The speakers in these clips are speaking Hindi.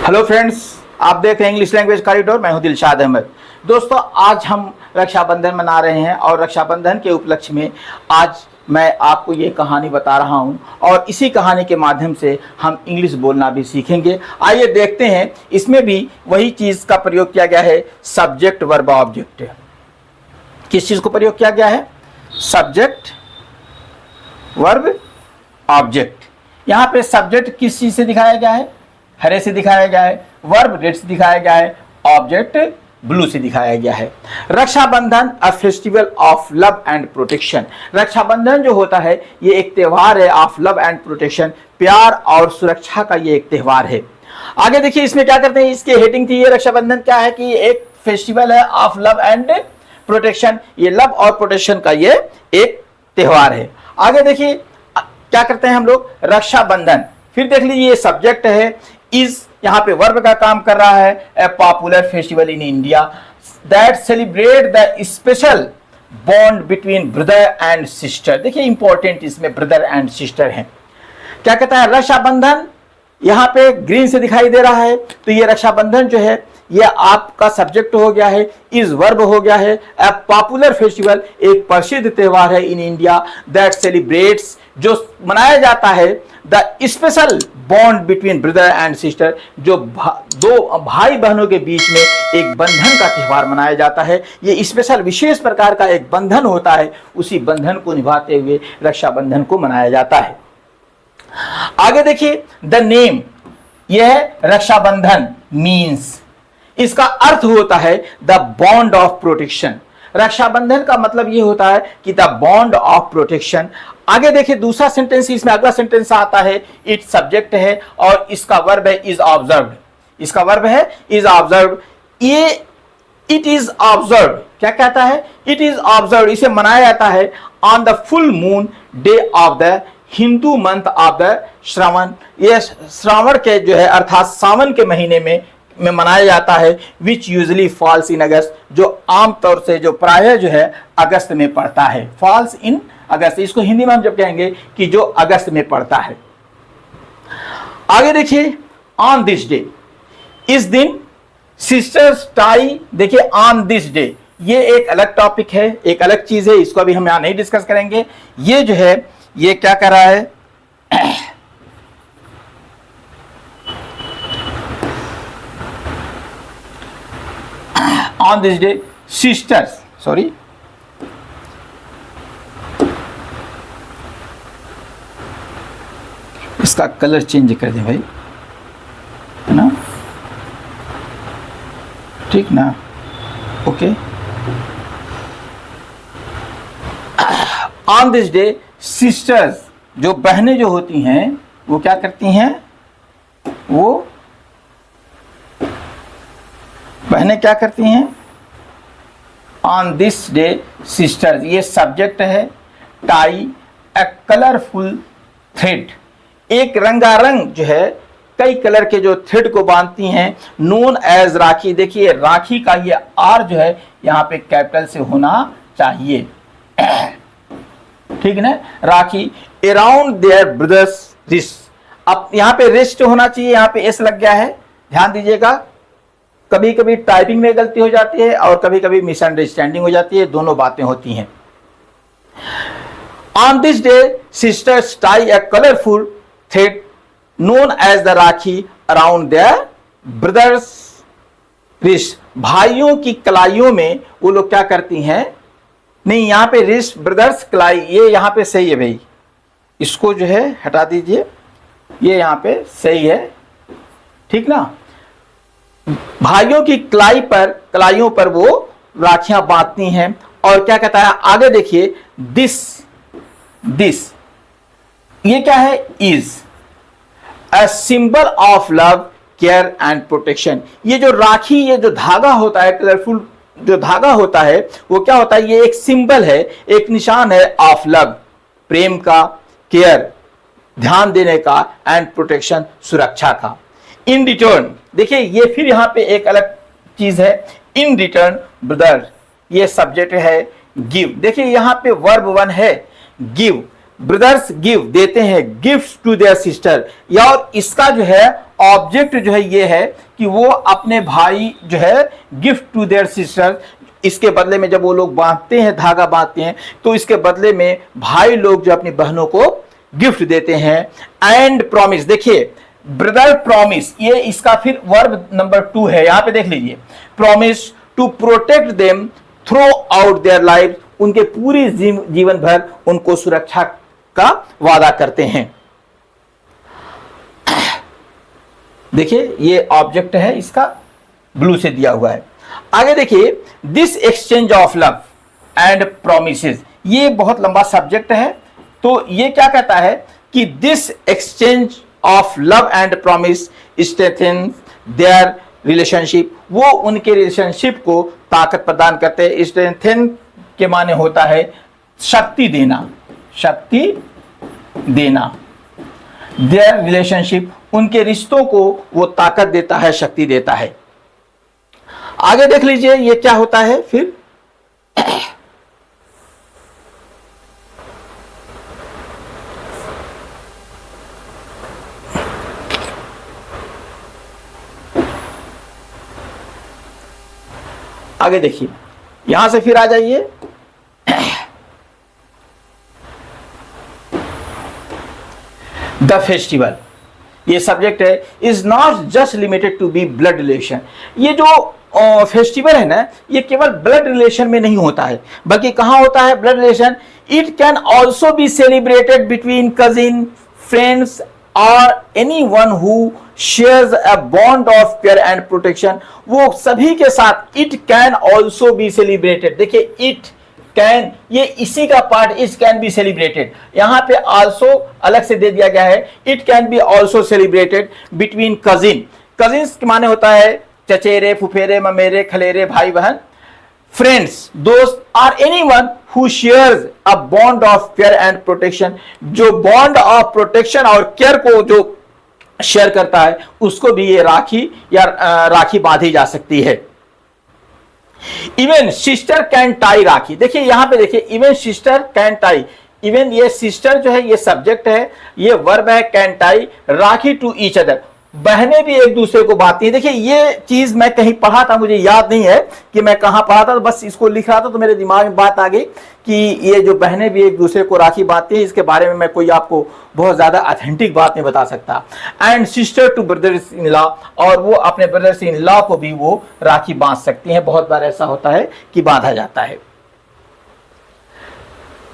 हेलो फ्रेंड्स, आप देख रहे हैं इंग्लिश लैंग्वेज कॉरिडोर। मैं हूं दिलशाद अहमद। दोस्तों, आज हम रक्षाबंधन मना रहे हैं और रक्षाबंधन के उपलक्ष्य में आज मैं आपको ये कहानी बता रहा हूं और इसी कहानी के माध्यम से हम इंग्लिश बोलना भी सीखेंगे। आइए देखते हैं, इसमें भी वही चीज़ का प्रयोग किया गया है, सब्जेक्ट वर्ब ऑब्जेक्ट। किस चीज़ को प्रयोग किया गया है? Subject verb object. यहाँ पे सब्जेक्ट किस चीज़ से दिखाया गया है? हरे से दिखाया गया है। वर्ब रेड से दिखाया गया है। ऑब्जेक्ट ब्लू से दिखाया गया है। Rakshabandhan a festival of love and protection. Rakshabandhan जो होता है ये एक त्यौहार है ऑफ लव एंड प्रोटेक्शन, प्यार और सुरक्षा का ये एक त्यौहार है। आगे देखिए इसमें क्या करते हैं, इसकी हेडिंग थी ये रक्षाबंधन क्या है कि एक फेस्टिवल है ऑफ लव एंड प्रोटेक्शन। ये लव और प्रोटेक्शन का ये एक त्यौहार है। आगे देखिए क्या करते हैं हम लोग, रक्षाबंधन। फिर देख लीजिए ये सब्जेक्ट है, इज यहाँ पे वर्ब का काम कर रहा है। ए popular festival in India that celebrate the special bond between brother and sister. देखिए इंपॉर्टेंट इसमें ब्रदर एंड सिस्टर हैं। क्या कहता है, रक्षाबंधन यहाँ पे ग्रीन से दिखाई दे रहा है, तो ये रक्षाबंधन जो है ये आपका सब्जेक्ट हो गया है, इज वर्ब हो गया है। ए पॉपुलर फेस्टिवल एक प्रसिद्ध त्योहार है इन इंडिया दैट सेलिब्रेट्स, जो मनाया जाता है the special bond between brother and sister, जो दो भाई बहनों के बीच में एक बंधन का त्यौहार मनाया जाता है। ये स्पेशल विशेष प्रकार का एक बंधन होता है, उसी बंधन को निभाते हुए रक्षाबंधन को मनाया जाता है। आगे देखिए द नेम, यह है रक्षाबंधन मीन्स, इसका अर्थ होता है the bond of protection. Rakshabandhan का मतलब यह होता है कि द बॉन्ड ऑफ प्रोटेक्शन। आगे देखिए दूसरा सेंटेंस, इसमें अगला सेंटेंस आता है, इट सब्जेक्ट है और इसका वर्ब है इज ऑब्जर्व्ड। इसका वर्ब है इज ऑब्जर्व्ड। ये इट इज ऑब्जर्व्ड क्या कहता है? इट इज ऑब्जर्व्ड, इसे मनाया जाता है on the full moon day of the Hindu month of the Shravan. ये श्रावण के जो है अर्थात सावन के महीने में मनाया जाता है, विच यूजली फॉल्स इन अगस्त, जो आमतौर से जो प्रायः जो है अगस्त में पड़ता है। फॉल्स इन अगस्त, इसको हिंदी में हम जब कहेंगे कि जो अगस्त में पड़ता है। आगे देखिए ऑन दिस डे, इस दिन सिस्टर्स टाई। देखिए ऑन दिस डे ये एक अलग टॉपिक है, एक अलग चीज है, इसको अभी हम यहां नहीं डिस्कस करेंगे। ये जो है ये क्या कर रहा है, on this day sisters, sorry इसका कलर चेंज कर दे भाई, है ना, ठीक ना, okay. On this day sisters, जो बहनें जो होती हैं वो क्या करती हैं, वो बहनें क्या करती हैं, ऑन दिस डे सिस्टर्स, ये सब्जेक्ट है। टाई ए कलरफुल थ्रेड, एक रंगारंग जो है कई कलर के जो थ्रेड को बांधती हैं, नोन एज राखी। देखिए राखी का ये आर जो है यहाँ पे कैपिटल से होना चाहिए, ठीक ना, राखी। अराउंड देयर ब्रदर्स रिस्ट, अब यहाँ पे रिस्ट होना चाहिए, यहाँ पे एस लग गया है, ध्यान दीजिएगा। कभी कभी टाइपिंग में गलती हो जाती है और कभी कभी मिसअंडरस्टैंडिंग हो जाती है, दोनों बातें होती हैं। On this day sisters tie a colourful thread known as the rakhi around their brothers wrist, भाइयों की कलाइयों में वो लोग क्या करती हैं, नहीं यहाँ पे रिस्ट ब्रदर्स कलाई, ये यहाँ पे सही है भाई, इसको जो है हटा दीजिए, ये यहाँ पे सही है, ठीक ना। भाइयों की कलाइयों पर वो राखियां बांधती हैं। और क्या कहता है आगे देखिए, दिस ये क्या है, is a symbol of love care and protection. ये जो राखी, ये जो धागा होता है, कलरफुल जो धागा होता है, वो क्या होता है, ये एक सिंबल है, एक निशान है ऑफ लव, प्रेम का, केयर ध्यान देने का, एंड प्रोटेक्शन सुरक्षा का। इन रिटर्न, देखिए ये फिर यहाँ पे एक अलग चीज है, इन रिटर्न ब्रदर, ये सब्जेक्ट है। गिव, देखिए यहाँ पे वर्ब वन है, गिव, ब्रदर्स गिव देते हैं गिफ्ट टू देयर सिस्टर, या और इसका जो है ऑब्जेक्ट जो है ये है कि वो अपने भाई जो है गिफ्ट टू देयर सिस्टर, इसके बदले में जब वो लोग बांधते हैं, धागा बांधते हैं, तो इसके बदले में भाई लोग जो अपनी बहनों को गिफ्ट देते हैं। एंड प्रॉमिस, देखिए ब्रदर प्रॉमिस, ये इसका फिर वर्ब नंबर 2 है, यहां पे देख लीजिए। Promise to protect them throughout their life, उनके पूरी जीवन भर उनको सुरक्षा का वादा करते हैं। देखिए ये ऑब्जेक्ट है, इसका ब्लू से दिया हुआ है। आगे देखिए, this exchange of love and promises, ये बहुत लंबा सब्जेक्ट है। तो ये क्या कहता है कि this exchange of love and promise strengthens their relationship, वो उनके रिलेशनशिप को ताकत प्रदान करते हैं। स्ट्रेंथेन के माने होता है शक्ति देना, शक्ति देना। देयर रिलेशनशिप, उनके रिश्तों को वो ताकत देता है, शक्ति देता है। आगे देख लीजिए ये क्या होता है फिर। आगे देखिए, यहां से फिर आ जाइए। द फेस्टिवल, ये सब्जेक्ट है, is not just limited to be blood relation. ये जो फेस्टिवल है ना, ये केवल ब्लड रिलेशन में नहीं होता है, बल्कि कहां होता है blood relation. It can also be celebrated between cousin, friends और anyone who shares a bond of care and protection, वो सभी के साथ। It can also be celebrated, देखिए इट कैन, ये इसी का part, it can be celebrated, यहां पे आल्सो अलग से दे दिया गया है। It can be also celebrated between cousin, cousins के माने होता है चचेरे, फुफेरे, ममेरे, खलेरे, भाई बहन। फ्रेंड्स, दोस्त, और anyone who shares a bond of care and protection, जो बॉन्ड ऑफ प्रोटेक्शन और केयर को जो शेयर करता है, उसको भी ये राखी या राखी बांधी जा सकती है। Even sister can tie rakhi, देखिए यहां पे देखिए, even sister can tie, even ये सिस्टर जो है ये सब्जेक्ट है, ये वर्ब है, can tie rakhi to each other, बहनें भी एक दूसरे को बांधती हैं। देखिए ये चीज मैं कहीं पढ़ा था, मुझे याद नहीं है कि मैं कहां पढ़ा था, तो बस इसको लिख रहा था तो मेरे दिमाग में बात आ गई कि ये जो बहनें भी एक दूसरे को राखी बांधती हैं, इसके बारे में मैं कोई आपको बहुत ज्यादा ऑथेंटिक बात नहीं बता सकता। And sister two brothers in law, और वो अपने ब्रदर्स इन लॉ को भी वो राखी बांध सकती हैं, बहुत बार ऐसा होता है कि बांधा जाता है।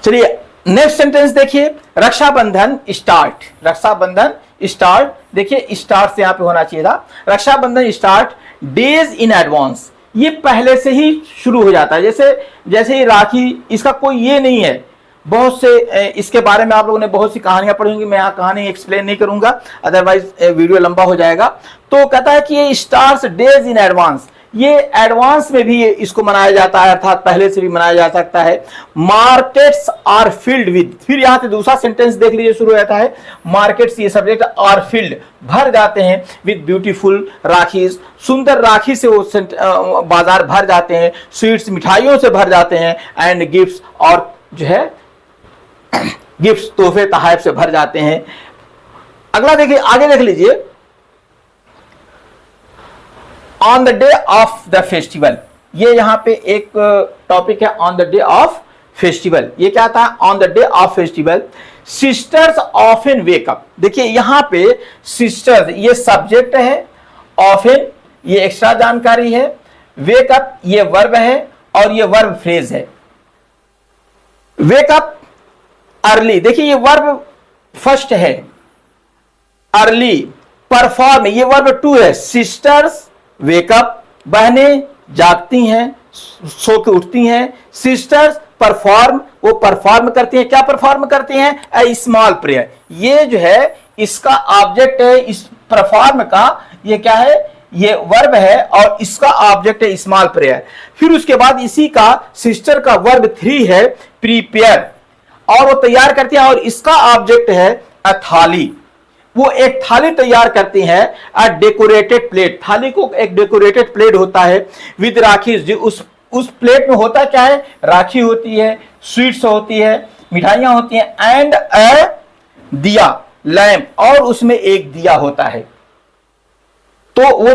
चलिए नेक्स्ट सेंटेंस देखिए, रक्षाबंधन स्टार्ट, रक्षाबंधन स्टार्ट, देखिए स्टार्ट से यहां पे होना चाहिए था। Rakshabandhan start days in advance, ये पहले से ही शुरू हो जाता है। जैसे ही राखी, इसका कोई ये नहीं है, बहुत से इसके बारे में आप लोगों ने बहुत सी कहानियां पढ़ी होंगी, मैं यहाँ कहानी एक्सप्लेन नहीं करूंगा, अदरवाइज वीडियो लंबा हो जाएगा। तो कहता है कि ये स्टार्स डेज इन एडवांस, ये एडवांस में भी इसको मनाया जाता है, अर्थात पहले से भी मनाया जा सकता है। मार्केट्स आर फिल्ड विद, फिर यहां से दूसरा सेंटेंस देख लीजिए, शुरू रहता है मार्केट्स, ये सब्जेक्ट, आर फिल्ड भर जाते हैं, विद ब्यूटीफुल राखीज, सुंदर राखी से वो बाजार भर जाते हैं, स्वीट्स मिठाइयों से भर जाते हैं, एंड गिफ्ट्स, और जो है गिफ्ट्स तोहफे तोहफे से भर जाते हैं। अगला देखिए, आगे देख लीजिए, on the day of the festival, ये यहां पे एक टॉपिक है, on the day of festival. ये क्या था, on the day of festival sisters often wake up, देखिए यहां पे सिस्टर्स ये सब्जेक्ट है, ऑफन ये एक्स्ट्रा जानकारी है, वेकअप ये वर्ब है, और ये वर्ब फ्रेज है। वेकअप अर्ली, देखिए ये वर्ब फर्स्ट है, अर्ली। परफॉर्म ये वर्ब 2 है, सिस्टर्स वेकअप, बहनें जागती हैं, सो के उठती हैं। सिस्टर्स परफॉर्म, वो परफॉर्म करती हैं, क्या परफॉर्म करती हैं, ए स्मॉल प्रेयर, ये जो है इसका ऑब्जेक्ट है, इस परफॉर्म का ये क्या है, ये वर्ब है, और इसका ऑब्जेक्ट है स्मॉल प्रेयर। फिर उसके बाद इसी का सिस्टर का वर्ब 3 है, प्रीपेयर, और वो तैयार करती है, और इसका ऑब्जेक्ट है अ थाली, वो एक थाली तैयार करती हैं। अ डेकोरेटेड प्लेट, थाली को एक डेकोरेटेड प्लेट होता है, विद राखी, उस प्लेट में होता क्या है, राखी होती है, स्वीट्स होती है, मिठाइयां होती हैं, एंड अ दिया, लैम्प, और उसमें एक दिया होता है। तो वो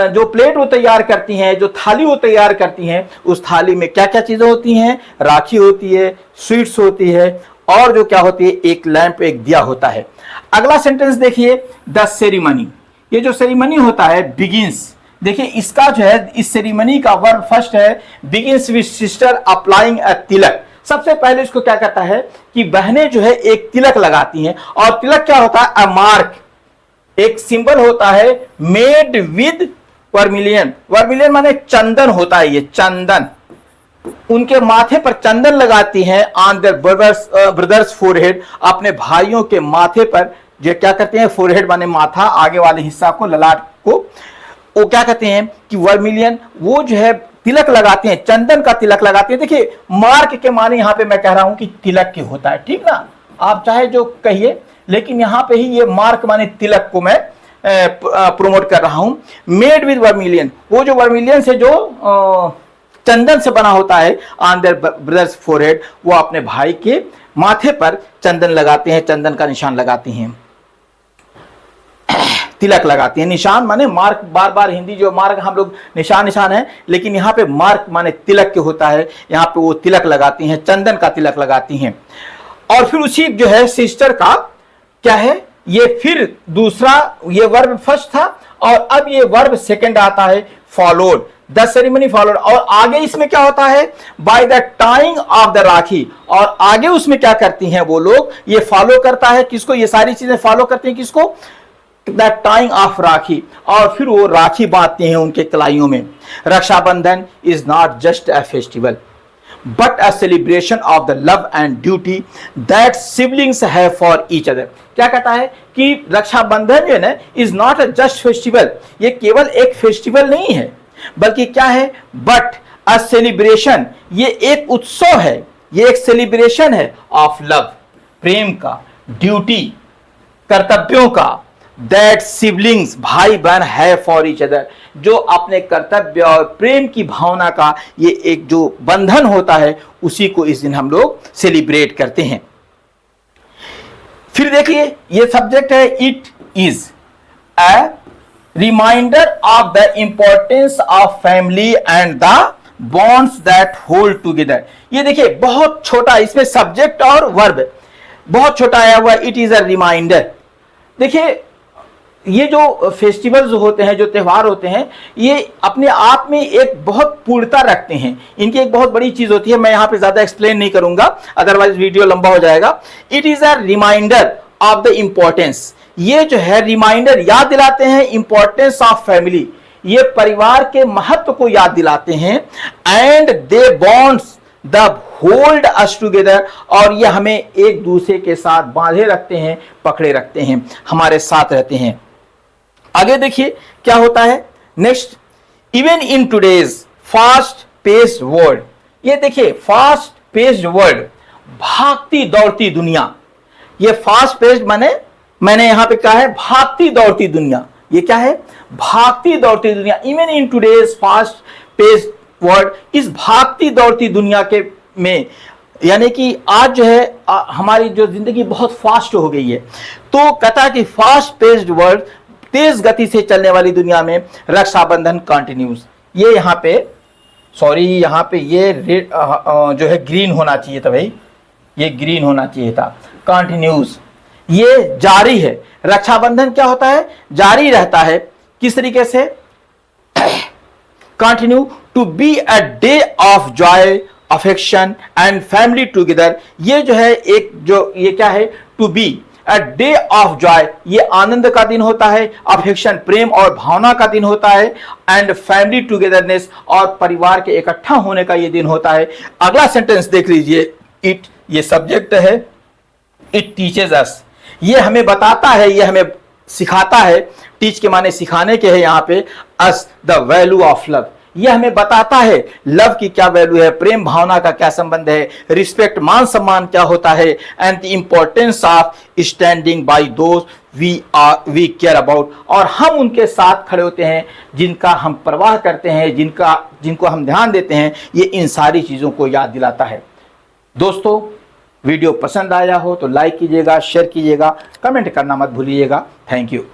जो प्लेट वो तैयार करती हैं, जो थाली वो तैयार करती हैं, उस थाली में क्या क्या चीजें होती हैं? राखी होती है, स्वीट्स होती है, और जो क्या होती है, एक लैंप, एक दिया होता है। अगला सेंटेंस देखिए, द सेरेमनी। ये जो सेरेमनी होता है, बिगिंस। देखिए इसका जो है, इस सेरेमनी का वर्ब फर्स्ट है, begins with sister applying a tilak. सबसे पहले इसको क्या करता है कि बहनें जो है एक तिलक लगाती हैं, और तिलक क्या होता है? अ मार्क, एक सिंबल होता है मेड विद वर्मिलियन। वर्मिलियन माने चंदन होता है, ये चंदन। उनके माथे पर चंदन लगाती हैं, ऑन देयर ब्रदर्स फोरहेड, अपने भाइयों के माथे पर। जो क्या करते हैं? फोरहेड माने माथा, आगे वाले हिस्सा को, ललाट को, वो क्या कहते हैं कि वर्मिलियन, वो जो है तिलक लगाते हैं, चंदन का तिलक लगाते हैं। देखिए मार्क के माने यहां पे मैं कह रहा हूं कि तिलक के होता है, ठीक ना? आप चाहे जो कहिए, लेकिन यहां पे ही ये मार्क माने तिलक को मैं प्रोमोट कर रहा हूं। मेड विद वर्मिलियन, वो जो वर्मिलियन से जो चंदन से बना होता है, ऑन देयर ब्रदर्स फोरहेड, वो अपने भाई के माथे पर चंदन लगाते हैं, चंदन का निशान लगाते हैं, तिलक लगाती हैं। निशान माने मार्क, बार बार हिंदी जो मार्क हम लोग निशान निशान है, लेकिन यहाँ पे मार्क माने तिलक के होता है। यहाँ पे वो तिलक लगाती हैं, चंदन का तिलक लगाती हैं। और फिर उसी जो है सिस्टर का क्या है, ये फिर दूसरा, ये वर्ब फर्स्ट था और अब ये वर्ब सेकंड आता है, फॉलोड, द सेरेमनी फॉलोड। और आगे इसमें क्या होता है? By the tying of the rakhi. और आगे उसमें क्या करती हैं वो लोग? ये फॉलो करता है किसको? ये सारी चीजें फॉलो करती हैं किसको? The tying of rakhi. और फिर वो राखी बांधते हैं उनके कलाइयों में। Rakshabandhan is not just a festival but a celebration of the love and duty that siblings have for each other। क्या कहता है कि रक्षाबंधन जो है ना, is not a just festival, ये केवल एक फेस्टिवल नहीं है, बल्कि क्या है? बट अ सेलिब्रेशन, ये एक उत्सव है, ये एक सेलिब्रेशन है ऑफ लव, प्रेम का, ड्यूटी, कर्तव्यों का, दैट सिबलिंग्स, भाई बहन है फॉर ईच अदर, जो अपने कर्तव्य और प्रेम की भावना का ये एक जो बंधन होता है, उसी को इस दिन हम लोग सेलिब्रेट करते हैं। फिर देखिए ये सब्जेक्ट है, it is a reminder of the importance of family and the bonds that hold together. ये देखिए बहुत छोटा, इसमें सब्जेक्ट और वर्ब बहुत छोटा आया हुआ, इट इज अ रिमाइंडर। देखिए ये जो फेस्टिवल्स होते हैं, जो त्यौहार होते हैं, ये अपने आप में एक बहुत पूर्णता रखते हैं, इनकी एक बहुत बड़ी चीज होती है। मैं यहाँ पे ज्यादा एक्सप्लेन नहीं करूंगा, अदरवाइज वीडियो लंबा हो जाएगा। It is a reminder of the importance, ये जो है रिमाइंडर, याद दिलाते हैं इंपॉर्टेंस ऑफ फैमिली, ये परिवार के महत्व को याद दिलाते हैं। And they bonds the hold us together, और ये हमें एक दूसरे के साथ बांधे रखते हैं, पकड़े रखते हैं, हमारे साथ रहते हैं। आगे देखिए क्या होता है next, even in today's fast paced world. ये देखिए फास्ट पेस्ड वर्ल्ड, भागती दौड़ती दुनिया। ये फास्ट पेस्ड माने, मैंने यहां पे कहा है भागती दौड़ती दुनिया। ये क्या है? भागती दौड़ती दुनिया। Even in today's fast paced world, इस भागती दौड़ती दुनिया के में, यानी कि आज जो है हमारी जो जिंदगी बहुत फास्ट हो गई है, तो कहता है कि फास्ट पेस्ड वर्ल्ड, तेज गति से चलने वाली दुनिया में रक्षाबंधन कंटिन्यूज। ये यहाँ पे, सॉरी यहाँ पे ये रेड जो है ग्रीन होना चाहिए था भाई, ये ग्रीन होना चाहिए था। कंटिन्यूज, ये जारी है। रक्षाबंधन क्या होता है? जारी रहता है। किस तरीके से? Continue to be a day of joy, affection and family together. ये जो है एक जो ये क्या है? To be a day of joy, ये आनंद का दिन होता है, अफेक्शन प्रेम और भावना का दिन होता है, एंड फैमिली टुगेदरनेस और परिवार के इकट्ठा होने का ये दिन होता है। अगला सेंटेंस देख लीजिए, इट, ये सब्जेक्ट है, इट टीचेज अस, ये हमें बताता है, ये हमें सिखाता है। टीच के माने सिखाने के है यहाँ पे, us the value of love, ये हमें बताता है लव की क्या वैल्यू है, प्रेम भावना का क्या संबंध है, रिस्पेक्ट मान सम्मान क्या होता है, and the importance of standing by those we care about, और हम उनके साथ खड़े होते हैं जिनका हम परवाह करते हैं, जिनको हम ध्यान देते हैं। ये इन सारी चीजों को याद दिलाता है। दोस्तों वीडियो पसंद आया हो तो लाइक कीजिएगा, शेयर कीजिएगा, कमेंट करना मत भूलिएगा। Thank you.